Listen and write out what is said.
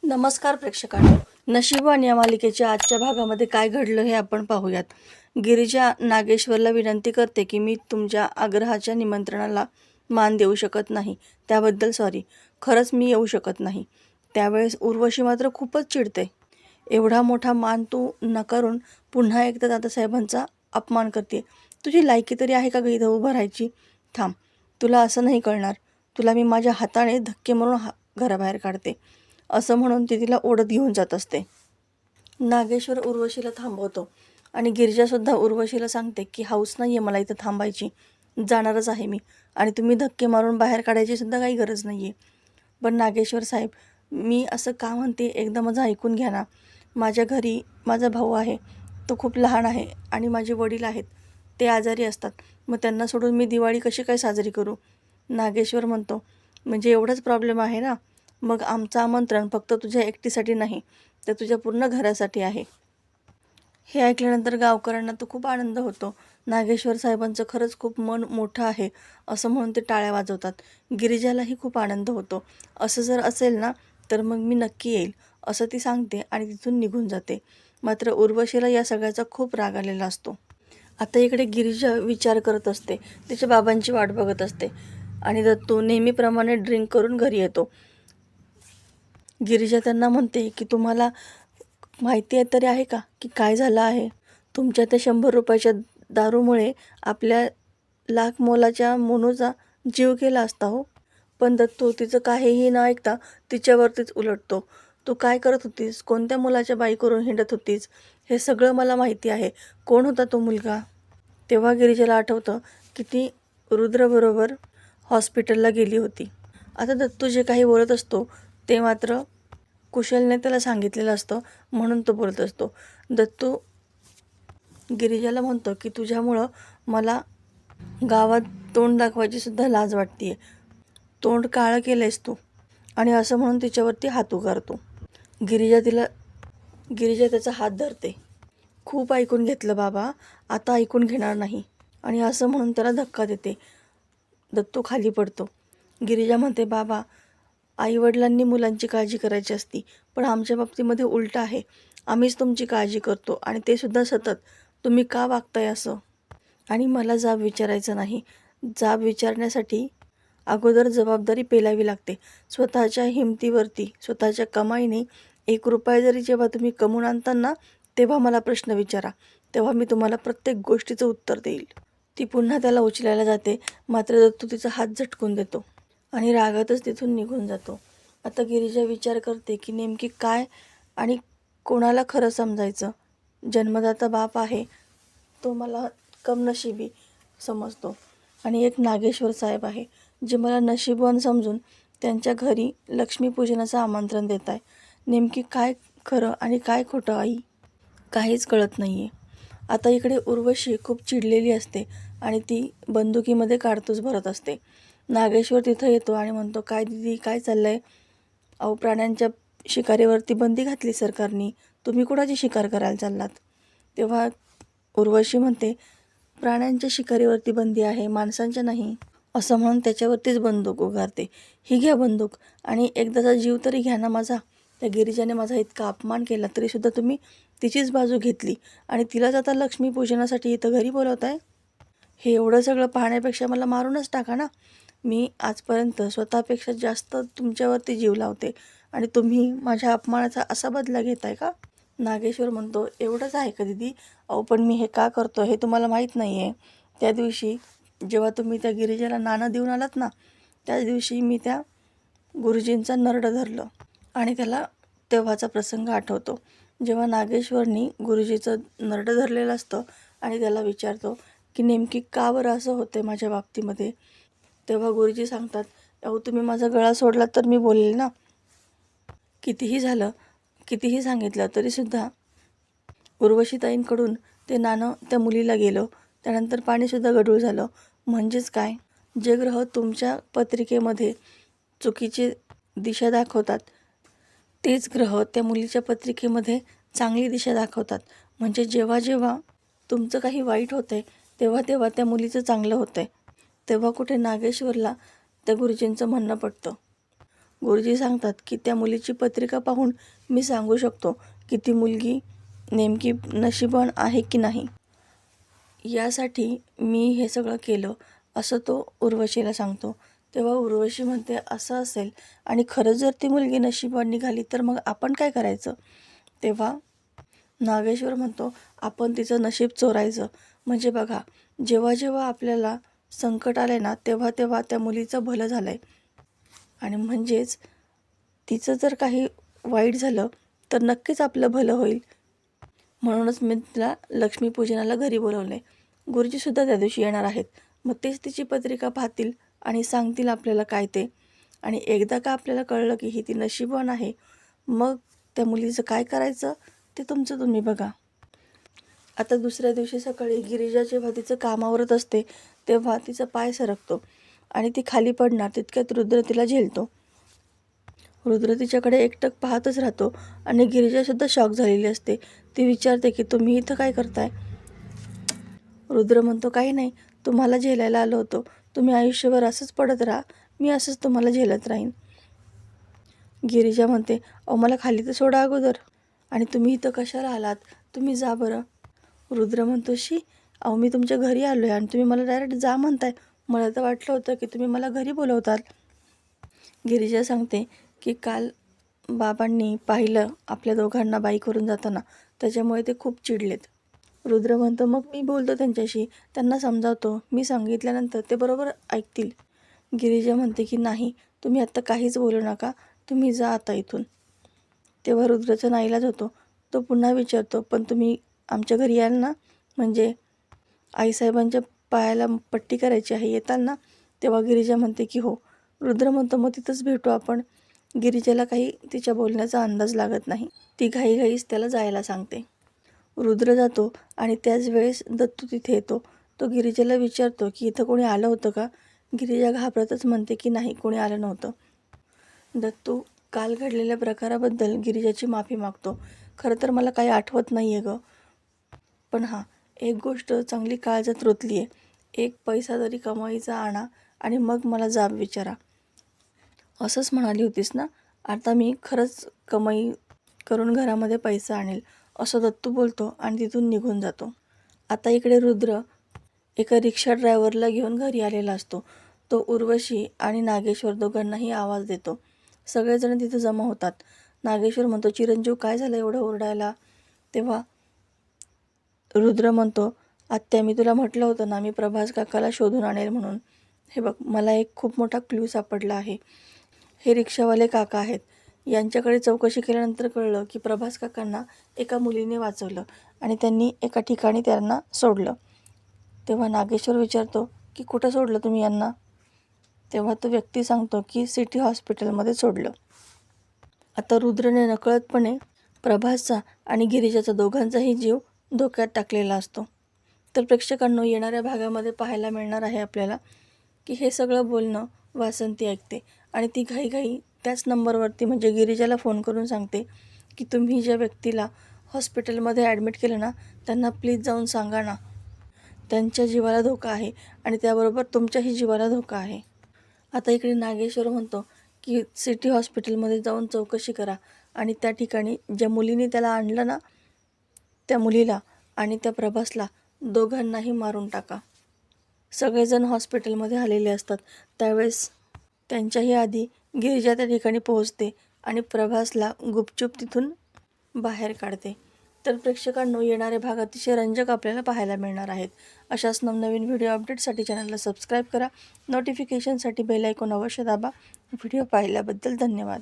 नमस्कार प्रेक्षकांनो, नशीबवान या मालिकेच्या आजच्या भागामध्ये काय घडलं हे आपण पाहूयात. गिरिजा नागेश्वरला विनंती करते की मी तुमच्या आग्रहाच्या निमंत्रणाला मान देऊ शकत नाही, त्याबद्दल सॉरी. खरंच मी येऊ शकत नाही. त्यावेळेस उर्वशी मात्र खूपच चिडते. एवढा मोठा मान तू नकारून पुन्हा एकदा दादासाहेबांचा अपमान करते. तुझी लायकी तरी आहे का ग इथं उभं राहायची? थांब, तुला असं नाही कळणार. तुला मी माझ्या हाताने धक्के मारून घराबाहेर काढते, असं म्हणून ती तिला ओढत घेऊन जात असते. नागेश्वर उर्वशीला थांबवतो आणि गिरिजासुद्धा उर्वशीला सांगते की हाऊस नाही आहे मला इथं थांबायची, जाणारच आहे मी, आणि तुम्ही धक्के मारून बाहेर काढायची सुद्धा काही गरज नाही आहे. पण नागेश्वर साहेब, मी असं का म्हणते एकदा माझं ऐकून घ्या ना. माझ्या घरी माझा भाऊ आहे, तो खूप लहान आहे, आणि माझे वडील आहेत, ते आजारी असतात. मग त्यांना सोडून मी दिवाळी कशी काय साजरी करू? नागेश्वर म्हणतो, म्हणजे एवढाच प्रॉब्लेम आहे ना? मग आमचं आमंत्रण फक्त तुझ्या एकटीसाठी नाही, तर तुझ्या पूर्ण घरासाठी आहे. हे ऐकल्यानंतर गावकऱ्यांना तर खूप आनंद होतो. नागेश्वर साहेबांचं खरंच खूप मन मोठं आहे असं म्हणून ते टाळ्या वाजवतात. गिरिजालाही खूप आनंद होतो. असं जर असेल ना तर मग मी नक्की येईल, असं ती सांगते आणि तिथून निघून जाते. मात्र उर्वशीला या सगळ्याचा खूप राग आलेला असतो. आता इकडे गिरिजा विचार करत असते, तिच्या बाबांची वाट बघत असते, आणि दत्तू नेहमीप्रमाणे ड्रिंक करून घरी येतो. गिरिजा त्यांना म्हणते की तुम्हाला माहिती आहे तरी आहे का की काय झालं आहे? तुमच्या त्या 100 रुपयाच्या दारूमुळे आपल्या लाख मोलाच्या मोनूचा जीव गेला असता हो. पण दत्तू तिचं काहीही न ऐकता तिच्यावरतीच उलटतो. तू काय करत होतीस? कोणत्या मुलाच्या बाई करून हिंडत होतीस? हे सगळं मला माहिती आहे. कोण होता तो मुलगा? तेव्हा गिरिजाला आठवतं की ती रुद्रबरोबर हॉस्पिटलला गेली होती. आता दत्तू जे काही बोलत असतो ते मात्र कुशलने त्याला सांगितलेलं असतं, म्हणून तो बोलत असतो. दत्तू गिरिजाला म्हणतो की तुझ्यामुळं मला गावात तोंड दाखवायची सुद्धा लाज वाटते. तोंड काळं केलंयस तू, आणि असं म्हणून तिच्यावरती हात उगारतो. गिरिजा त्याचा हात धरते. खूप ऐकून घेतलं बाबा, आता ऐकून घेणार नाही, आणि असं म्हणून त्याला धक्का देते. दत्तू खाली पडतो. गिरिजा म्हणते, बाबा, आईवडिलांनी मुलांची काळजी करायची असती, पण आमच्या बाबतीमध्ये उलटं आहे. आम्हीच तुमची काळजी करतो, आणि ते सुद्धा सतत. तुम्ही का वागताय असं? आणि मला जाब विचारायचा नाही. जाब विचारण्यासाठी अगोदर जबाबदारी पेलावी लागते. स्वतःच्या हिमतीवरती, स्वतःच्या कमाईने 1 रुपया जरी जेव्हा तुम्ही कमवून आणता ना, तेव्हा मला प्रश्न विचारा. तेव्हा मी तुम्हाला प्रत्येक गोष्टीचं उत्तर देईल. ती पुन्हा त्याला उचलायला जाते, मात्र दत्तू तिचा हात झटकून देतो आणि रागातच तिथून निघून जातो. आता गिरिजा विचार करते की नेमकी काय आणि कोणाला खरं समजायचं. जन्मदाता बाप आहे तो मला कमनशिबी समजतो, आणि एक नागेश्वर साहेब आहे जे मला नशीबवान समजून त्यांच्या घरी लक्ष्मीपूजनाचं आमंत्रण देत आहे. नेमकी काय खरं आणि काय खोटं आई? काहीच कळत नाही आहे. आता इकडे उर्वशी खूप चिडलेली असते आणि ती बंदुकीमध्ये काडतूस भरत असते. नागेश्वर तिथं येतो आणि म्हणतो, काय दीदी, काय चाललं आहे? अहो, प्राण्यांच्या शिकारीवरती बंदी घातली सरकारने, तुम्ही कुणाची शिकार करायला चाललात? तेव्हा उर्वशी म्हणते, प्राण्यांच्या शिकारीवरती बंदी आहे, माणसांच्या नाही, असं म्हणून त्याच्यावरतीच बंदूक उगारते. ही घ्या बंदूक, आणि एकदाचा जीव तरी घ्या ना माझा. त्या गिरिजाने माझा इतका अपमान केला तरीसुद्धा तुम्ही तिचीच बाजू घेतली, आणि तिलाच आता लक्ष्मीपूजनासाठी इथं घरी बोलवताय. हे एवढं सगळं पाहण्यापेक्षा मला मारूनच टाका ना. मी आजपर्यंत स्वतःपेक्षा जास्त तुमच्यावरती जीव लावते, आणि तुम्ही माझ्या अपमानाचा असा बदला घेताय का? नागेश्वर म्हणतो, एवढंच आहे का दीदी? अहो, पण मी हे का करतो हे तुम्हाला माहीत नाही आहे. त्या दिवशी जेव्हा तुम्ही त्या गिरिजाला नाणं देऊन आलात ना, त्याच दिवशी मी त्या गुरुजींचा नरडं धरलं, आणि त्याला तेव्हाचा प्रसंग आठवतो, जेव्हा नागेश्वरनी गुरुजीचं नरडं धरलेलं असतं आणि त्याला विचारतो की नेमकी का बरं असं होते माझ्या बाबतीमध्ये. तेव्हा गुरुजी सांगतात, अहो, तुम्ही माझा गळा सोडलात तर मी बोलेल ना. कितीही झालं, कितीही सांगितलं तरीसुद्धा उर्वशीताईंकडून ते नाणं त्या मुलीला गेलं. त्यानंतर पाणीसुद्धा गढूळ झालं. म्हणजेच काय, जे ग्रह तुमच्या पत्रिकेमध्ये चुकीची दिशा दाखवतात, तेच ग्रह त्या मुलीच्या पत्रिकेमध्ये चांगली दिशा दाखवतात. म्हणजे जेव्हा जेव्हा तुमचं काही वाईट होतंय तेव्हा तेव्हा त्या मुलीचं चांगलं होतंय. तेव्हा कुठे नागेश्वरला त्या गुरुजींचं म्हणणं पडतं. गुरुजी सांगतात की त्या मुलीची पत्रिका पाहून मी सांगू शकतो की ती मुलगी नेमकी नशिबवान आहे की नाही. यासाठी मी हे सगळं केलं, असं तो उर्वशीला सांगतो. तेव्हा उर्वशी म्हणते, असं असेल आणि खरंच जर ती मुलगी नशिबवान निघाली तर मग आपण काय करायचं? तेव्हा नागेश्वर म्हणतो, आपण तिचं नशीब चोरायचं. म्हणजे बघा, जेव्हा जेव्हा आपल्याला संकट आले ना, तेव्हा तेव्हा त्या मुलीचं भलं झालं आहे. आणि म्हणजेच तिचं जर काही वाईट झालं तर नक्कीच आपलं भलं होईल. म्हणूनच मी तिला लक्ष्मीपूजनाला घरी बोलवलं आहे. गुरुजीसुद्धा त्या दिवशी येणार आहेत. मग तेच तिची पत्रिका पाहतील आणि सांगतील आपल्याला काय ते. आणि एकदा का आपल्याला कळलं की ही ती नशीबवान आहे, मग त्या मुलीचं काय करायचं ते तुमचं तुम्ही बघा. आता दुसऱ्या दिवशी सकाळी गिरिजा जेव्हा तिचं कामावरत असते, तेव्हा तिचा पाय सरकतो आणि ती खाली पडणार तितक्यात रुद्र तिला झेलतो. रुद्र तिच्याकडे एकटक पाहतच राहतो आणि गिरिजासुद्धा शॉक झालेली असते. ती विचारते की तुम्ही इथं काय करताय? रुद्र म्हणतो, काही नाही, तुम्हाला झेलायला आलो होतो. तुम्ही आयुष्यभर असंच पडत राहा, मी असंच तुम्हाला झेलत राहीन. गिरिजा म्हणते, अहो मला खाली तर सोडा अगोदर, आणि तुम्ही इथं कशाला आलात? तुम्ही जा बरं. रुद्र म्हणतो, शी, अहो मी तुमच्या घरी आलो आहे आणि तुम्ही मला डायरेक्ट जा म्हणताय. मला तर वाटलं होतं की तुम्ही मला घरी बोलवताल. गिरिजा सांगते की काल बाबांनी पाहिलं आपल्या दोघांना बाईकवरून जाताना, त्याच्यामुळे ते खूप चिडलेत. रुद्र म्हणतो, मग मी बोलतो त्यांच्याशी, त्यांना समजावतो, मी सांगितल्यानंतर ते बरोबर ऐकतील. गिरिजा म्हणते की नाही, तुम्ही आत्ता काहीच बोलू नका, तुम्ही जा आता इथून. तेव्हा रुद्राचा नाईलाज होतो. तो पुन्हा विचारतो, पण तुम्ही आमच्या घरी याल ना? म्हणजे आईसाहेबांच्या पायाला पट्टी करायची आहे, येताल ना? तेव्हा गिरिजा म्हणते की हो. रुद्र म्हणतो, मग तिथंच भेटू आपण. गिरिजाला काही तिच्या बोलण्याचा अंदाज लागत नाही. ती घाईघाईच त्याला जायला सांगते. रुद्र जातो आणि त्याच वेळेस दत्तू तिथे येतो. तो गिरिजाला विचारतो की इथं कोणी आलं होतं का? गिरिजा घाबरतच म्हणते की नाही, कोणी आलं नव्हतं. दत्तू काल घडलेल्या प्रकाराबद्दल गिरिजाची माफी मागतो. खरं तर मला काही आठवत नाही आहे गं, पण हां, एक गोष्ट चांगली काळजात रुतली आहे. एक पैसा तरी कमाईचा आणा आणि मग मला जाब विचारा. असंच म्हणाली होतीस ना? आता मी खरंच कमाई करून घरामध्ये पैसा आणेल, असं दत्तू बोलतो आणि तिथून निघून जातो. आता इकडे रुद्र एका रिक्षा ड्रायव्हरला घेऊन घरी आलेला असतो. तो उर्वशी आणि नागेश्वर दोघांनाही आवाज देतो. सगळेजण तिथे जमा होतात. नागेश्वर म्हणतो, चिरंजीव काय झालं एवढं ओरडायला? तेव्हा रुद्र म्हणतो, आत्या मी तुला म्हटलं होतं ना, मी प्रभास काकाला शोधून आणेल म्हणून. हे बघ, मला एक खूप मोठा क्लू सापडला आहे. हे रिक्षावाले काका आहेत. यांच्याकडे चौकशी केल्यानंतर कळलं की प्रभास काकांना एका मुलीने वाचवलं आणि त्यांनी एका ठिकाणी त्यांना सोडलं. तेव्हा नागेश्वर विचारतो की कुठं सोडलं तुम्ही यांना? तेव्हा तो व्यक्ती सांगतो की सिटी हॉस्पिटलमध्ये सोडलं. आता रुद्रने नकळतपणे प्रभासचा आणि गिरिजाचा दोघांचाही जीव धोक्यात टाकलेला असतो. तर प्रेक्षकांनो, येणाऱ्या भागामध्ये पाहायला मिळणार आहे आपल्याला की हे सगळं बोलणं वासंती ऐकते आणि ती घाईघाई त्याच नंबरवरती म्हणजे गिरिजाला फोन करून सांगते की तुम्ही ज्या व्यक्तीला हॉस्पिटलमध्ये ॲडमिट केलं ना, त्यांना प्लीज जाऊन सांगा ना, त्यांच्या जीवाला धोका आहे आणि त्याबरोबर तुमच्याही जीवाला धोका आहे. आता इकडे नागेश्वर म्हणतो की सिटी हॉस्पिटलमध्ये जाऊन चौकशी करा आणि त्या ठिकाणी ज्या मुलीने त्याला आणलं ना, त्या मुलीला आणि त्या प्रभासला दोघांनाही मारून टाका. सगळेजण हॉस्पिटलमध्ये आलेले असतात. त्यावेळेस त्यांच्याही आधी गिरिजा त्या ठिकाणी पोहोचते आणि प्रभासला गुपचूप तिथून बाहेर काढते. तर प्रेक्षकांनो, येणारे भाग अतिशय रंजक आपल्याला पाहायला मिळणार आहेत. अशाच नवनवीन व्हिडिओ अपडेटसाठी चॅनलला सबस्क्राईब करा. नोटिफिकेशनसाठी बेल आयकॉन अवश्य दाबा. व्हिडिओ पाहिल्याबद्दल धन्यवाद.